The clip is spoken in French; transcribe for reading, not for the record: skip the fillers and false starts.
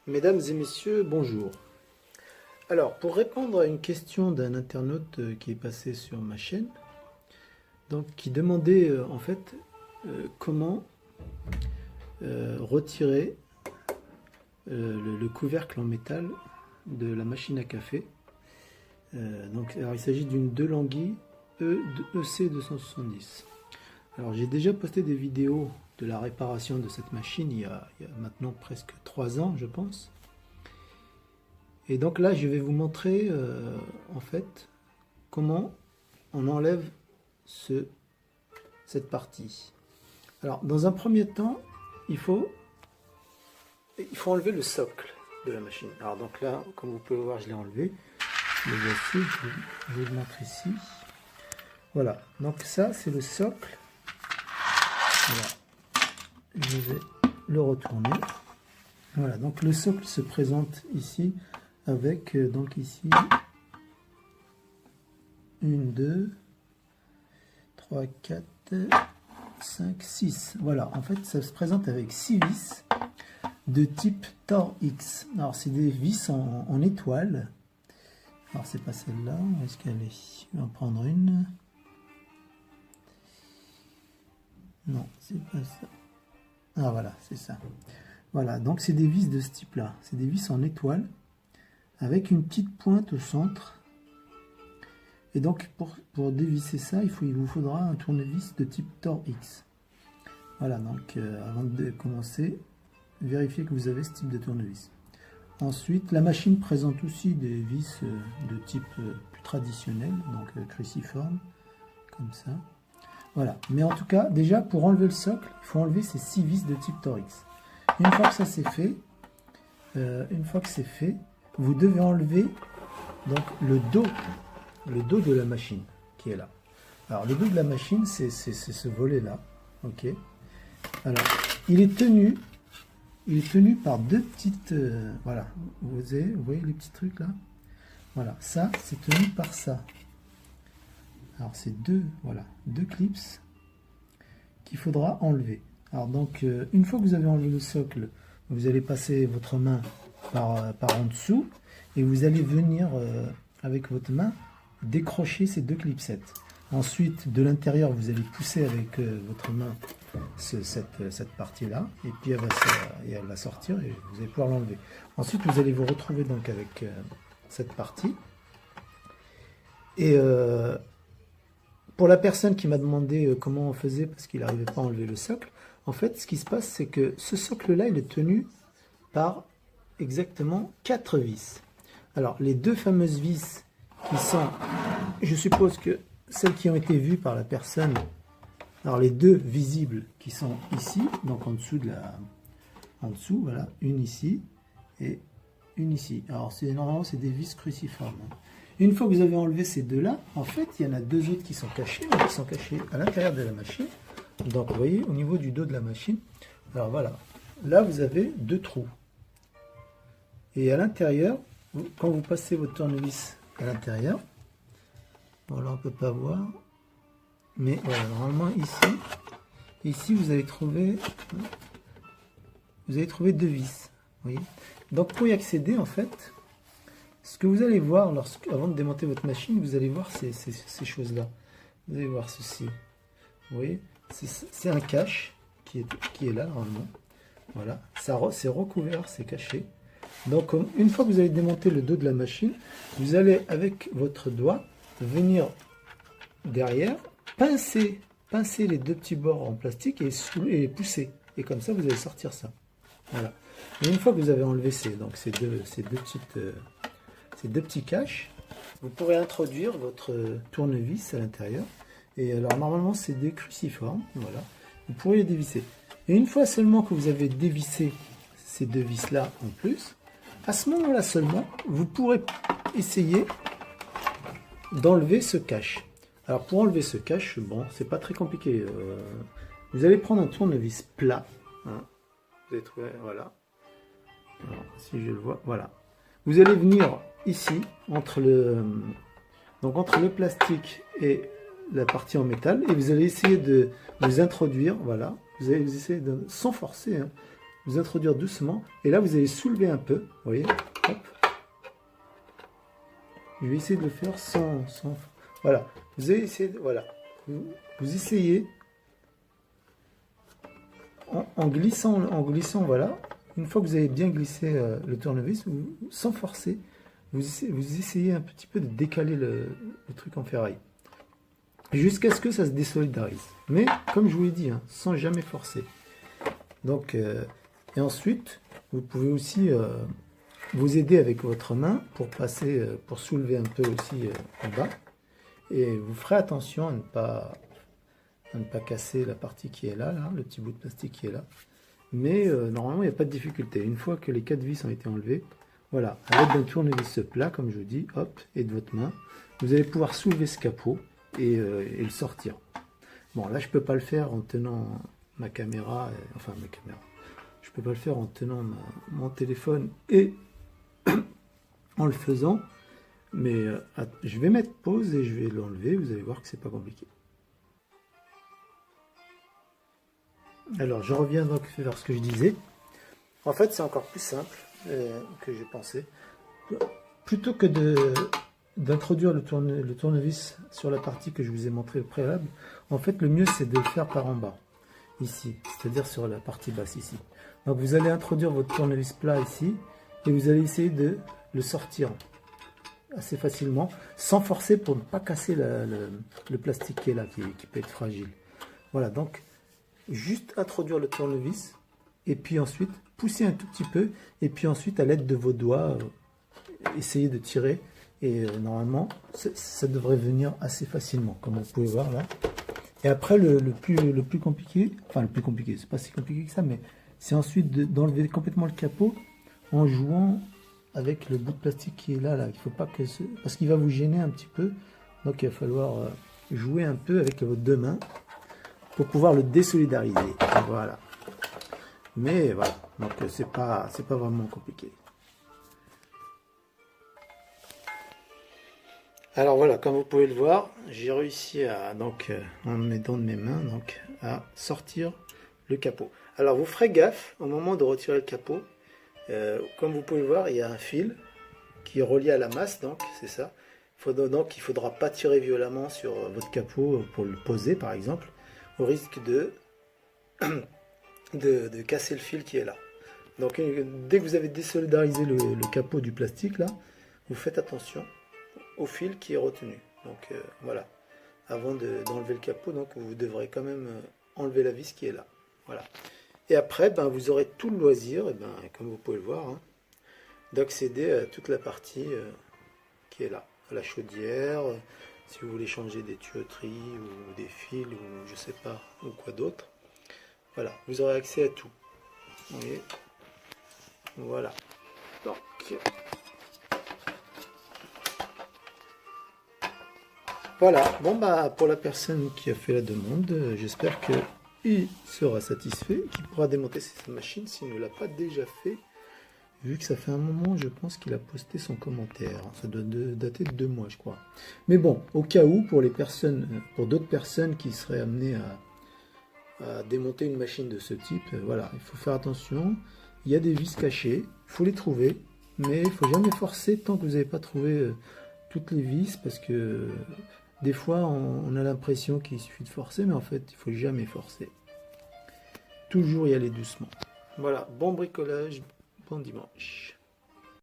Mesdames et messieurs, bonjour. Alors, pour répondre à une question d'un internaute qui est passé sur ma chaîne, donc qui demandait en fait comment retirer le couvercle en métal de la machine à café. Alors, il s'agit d'une DeLonghi EC270. Alors, j'ai déjà posté des vidéos de la réparation de cette machine il y a maintenant presque 3 ans, je pense. Et donc là, je vais vous montrer en fait comment on enlève cette partie. Alors, dans un premier temps, il faut enlever le socle de la machine. Alors donc là, comme vous pouvez voir, je l'ai enlevé. Le voici, je vais le montrer ici. Voilà, donc ça c'est le socle. Voilà. Je vais le retourner. Voilà, donc le socle se présente ici avec donc ici 1, 2, 3, 4, 5, 6. Voilà, en fait ça se présente avec 6 vis de type Torx. Alors c'est des vis en étoile. Alors c'est pas celle-là, où est-ce qu'elle est? Je vais en prendre une. Non, c'est pas ça. Ah voilà, c'est ça. Voilà, donc c'est des vis de ce type-là. C'est des vis en étoile avec une petite pointe au centre. Et donc pour dévisser ça, il vous faudra un tournevis de type Torx. Voilà, donc avant de commencer, vérifiez que vous avez ce type de tournevis. Ensuite, la machine présente aussi des vis de type plus traditionnel, donc cruciforme, comme ça. Voilà, mais en tout cas, déjà pour enlever le socle, il faut enlever ces 6 vis de type Torx. Une fois que ça c'est fait, vous devez enlever donc le dos de la machine qui est là. Alors le dos de la machine, c'est ce volet-là, ok. Alors il est tenu par deux petites, voilà, vous voyez les petits trucs là, voilà, ça c'est tenu par ça. Alors c'est deux clips qu'il faudra enlever. Alors donc une fois que vous avez enlevé le socle, vous allez passer votre main par en dessous et vous allez venir avec votre main décrocher ces deux clipsettes. Ensuite de l'intérieur vous allez pousser avec votre main cette partie là et puis elle va sortir et vous allez pouvoir l'enlever. Ensuite vous allez vous retrouver donc avec cette partie et pour la personne qui m'a demandé comment on faisait parce qu'il n'arrivait pas à enlever le socle, en fait ce qui se passe c'est que ce socle là il est tenu par exactement 4 vis. Alors les deux fameuses vis qui sont, je suppose que celles qui ont été vues par la personne, alors les deux visibles qui sont ici, donc en dessous voilà, une ici et une ici. Alors normalement c'est des vis cruciformes. Une fois que vous avez enlevé ces deux là, en fait il y en a deux autres qui sont cachés, mais qui sont cachés à l'intérieur de la machine. Donc vous voyez au niveau du dos de la machine, alors voilà, là vous avez deux trous. Et à l'intérieur, quand vous passez votre tournevis à l'intérieur, voilà, on peut pas voir, mais voilà, normalement ici vous allez trouver deux vis, vous voyez. Donc pour y accéder en fait, ce que vous allez voir avant de démonter votre machine, vous allez voir ces choses là, vous allez voir ceci, vous voyez, c'est un cache qui est là normalement, voilà, c'est recouvert, c'est caché. Donc une fois que vous avez démonté le dos de la machine, vous allez avec votre doigt venir derrière, pincer les deux petits bords en plastique et pousser. Et comme ça vous allez sortir ça. Voilà. Et une fois que vous avez enlevé ces deux petits caches, vous pourrez introduire votre tournevis à l'intérieur. Et alors normalement c'est des cruciformes, voilà. Vous pourrez les dévisser. Et une fois seulement que vous avez dévissé ces deux vis là en plus, à ce moment-là seulement, vous pourrez essayer d'enlever ce cache. Alors pour enlever ce cache, bon, c'est pas très compliqué. Vous allez prendre un tournevis plat. Hein. Vous allez trouver, voilà. Alors, si je le vois, voilà. Vous allez venir ici, entre le plastique et la partie en métal, et vous allez essayer de vous introduire, voilà. Vous allez essayer de, sans forcer, hein, vous introduire doucement. Et là, vous allez soulever un peu. Vous voyez? Hop. Je vais essayer de le faire sans... Voilà. Vous allez essayer de... Voilà. Vous essayez en glissant, voilà. Une fois que vous avez bien glissé le tournevis, sans forcer, vous essayez un petit peu de décaler le truc en ferraille. Jusqu'à ce que ça se désolidarise. Mais, comme je vous l'ai dit, hein, sans jamais forcer. Donc, et ensuite, vous pouvez aussi vous aider avec votre main pour passer, pour soulever un peu aussi en bas. Et vous ferez attention à ne pas casser la partie qui est là, le petit bout de plastique qui est là. Mais normalement, il n'y a pas de difficulté. Une fois que les 4 vis ont été enlevées, voilà, à l'aide d'un tournevis plat, comme je vous dis, hop, et de votre main, vous allez pouvoir soulever ce capot et le sortir. Bon, là, je ne peux pas le faire en tenant ma caméra, je ne peux pas le faire en tenant mon téléphone et en le faisant, mais je vais mettre pause et je vais l'enlever, vous allez voir que c'est pas compliqué. Alors, je reviens donc vers ce que je disais. En fait, c'est encore plus simple que j'ai pensé. Plutôt que d'introduire le tournevis sur la partie que je vous ai montré au préalable, en fait, le mieux, c'est de le faire par en bas, ici, c'est-à-dire sur la partie basse, ici. Donc, vous allez introduire votre tournevis plat ici, et vous allez essayer de le sortir assez facilement, sans forcer pour ne pas casser le plastique qui est là, qui peut être fragile. Voilà, donc, juste introduire le tournevis et puis ensuite pousser un tout petit peu et puis ensuite à l'aide de vos doigts essayer de tirer et normalement ça devrait venir assez facilement comme vous pouvez voir là. Et après le plus compliqué, enfin le plus compliqué, c'est pas si compliqué que ça, mais c'est ensuite d'enlever complètement le capot en jouant avec le bout de plastique qui est là. Il faut pas que parce qu'il va vous gêner un petit peu, donc il va falloir jouer un peu avec vos deux mains pour pouvoir le désolidariser. Voilà. Mais voilà, donc c'est pas vraiment compliqué. Alors voilà, comme vous pouvez le voir, j'ai réussi à donc en aidant de mes mains donc à sortir le capot. Alors vous ferez gaffe au moment de retirer le capot. Comme vous pouvez le voir, il y a un fil qui est relié à la masse, donc c'est ça. Donc il ne faudra pas tirer violemment sur votre capot pour le poser par exemple, au risque de casser le fil qui est là. Donc dès que vous avez désolidarisé le capot du plastique là, vous faites attention au fil qui est retenu. Donc voilà, avant d'enlever le capot, donc vous devrez quand même enlever la vis qui est là. Voilà. Et après, vous aurez tout le loisir, comme vous pouvez le voir, hein, d'accéder à toute la partie qui est là, à la chaudière. Si vous voulez changer des tuyauteries ou des fils ou je sais pas ou quoi d'autre, voilà, vous aurez accès à tout. Vous voyez, voilà. Donc, voilà. Bon pour la personne qui a fait la demande, j'espère qu'il sera satisfait, qu'il pourra démonter cette machine s'il ne l'a pas déjà fait. Vu que ça fait un moment, je pense qu'il a posté son commentaire. Ça doit dater de 2 mois, je crois. Mais bon, au cas où, pour d'autres personnes qui seraient amenées à démonter une machine de ce type, voilà, il faut faire attention. Il y a des vis cachées, il faut les trouver, mais il ne faut jamais forcer tant que vous n'avez pas trouvé toutes les vis, parce que des fois, on a l'impression qu'il suffit de forcer, mais en fait, il ne faut jamais forcer. Toujours y aller doucement. Voilà, bon bricolage. Bon dimanche.